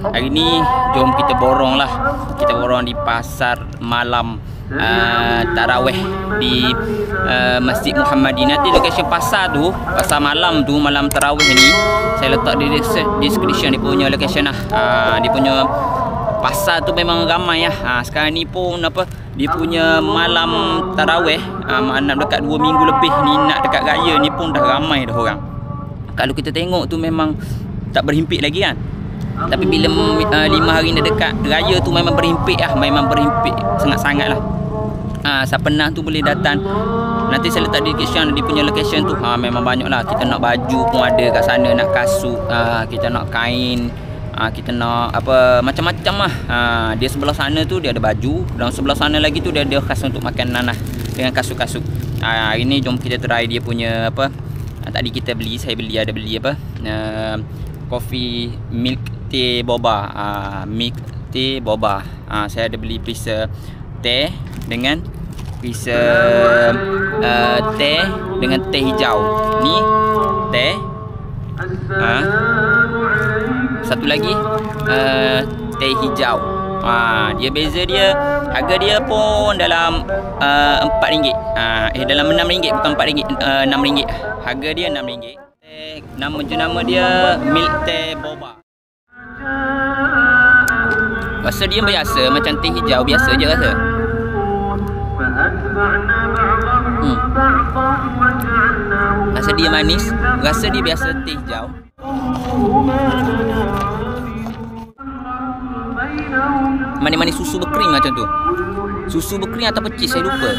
Hari ni jom kita borong lah. Kita borong di pasar malam tarawih di Masjid Muhammadi. Nanti lokasi pasar tu, pasar malam tu, malam tarawih ni saya letak di description dia punya location lah. Dia punya pasar tu memang ramai lah. Sekarang ni pun apa, dia punya malam tarawih nak dekat 2 minggu lebih ni, nak dekat raya ni pun dah ramai dah orang. Kalau kita tengok tu memang tak berhimpit lagi kan. Tapi bila 5 hari dah dekat raya tu memang berhimpit lah. Memang berhimpit sangat-sangat lah. Siapa nak tu boleh datang. Nanti saya letak di description dia punya location tu. Memang banyak lah. Kita nak baju pun ada kat sana. Nak kasut, kita nak kain, kita nak apa, macam-macam lah. Dia sebelah sana tu dia ada baju. Dan sebelah sana lagi tu dia ada khas untuk makanan lah, dengan kasut-kasut. Hari ni jom kita try dia punya apa. Tadi kita beli, saya ada beli apa, coffee milk tea boba. Milk tea boba. Saya ada beli pizza teh dengan pizza teh dengan teh hijau. Ni teh. Satu lagi teh hijau. Dia beza dia, harga dia pun dalam RM4. Dalam RM6, bukan RM4, RM6. Harga dia RM6. Nama dia milk teh boba. Rasa dia biasa macam teh hijau biasa je rasa. Rasa dia manis, rasa dia biasa teh hijau. Manis-manis susu berkrim macam tu. Susu berkrim atau cheese saya lupa.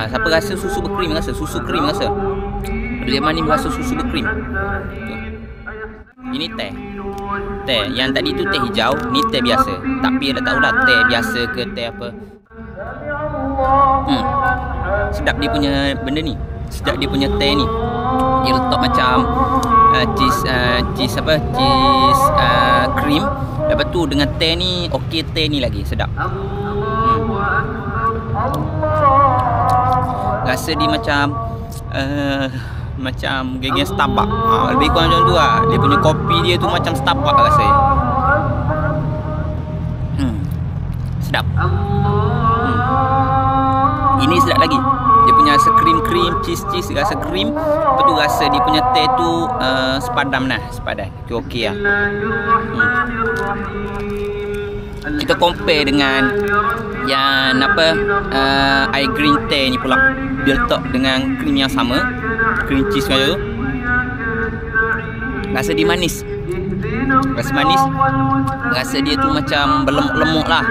Siapa rasa susu berkrim rasa, susu krim rasa. Dia manis rasa susu berkrim. Ini teh. Teh yang tadi tu teh hijau, ni teh biasa. Tapi dah tahulah teh biasa ke teh apa. Sedap dia punya benda ni. Sedap dia punya teh ni. Dia letak macam cheese apa? Cheese cream. Lepas tu dengan teh ni, okey, teh ni lagi sedap. Rasa dia macam geng-geng Starbucks. Lebih kurang macam tu lah. Dia punya kopi dia tu macam Starbucks rasanya. Sedap. Ini sedap lagi. Dia punya rasa krim-krim, cheese rasa krim. Lepas tu rasa dia punya teh tu sepadan lah. Okey lah. Kita compare dengan yang apa, air green tea ni pula. Dia letak dengan krim yang sama, cream cheese macam tu. Rasa dia manis. Rasa manis. Rasa dia tu macam berlemuk-lemuk lah.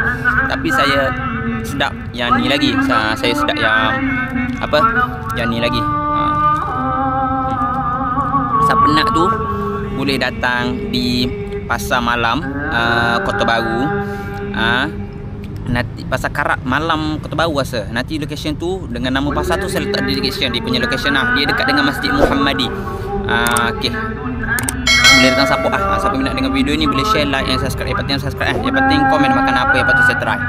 Tapi saya sedap yang ni lagi. Saya sedap yang apa, yang ni lagi. Siapa nak tu boleh datang di pasar malam Kota Baru. Nanti pasar Karak malam Kota Baru rasa. Nanti location tu dengan nama pasar tu saya letak di description. Dia punya location lah. Dia dekat dengan Masjid Muhammadi. Okey. Boleh datang support lah. Siapa minat dengan video ni boleh share, like and subscribe. Yang penting subscribe. Yang penting komen makan apa yang patut saya try.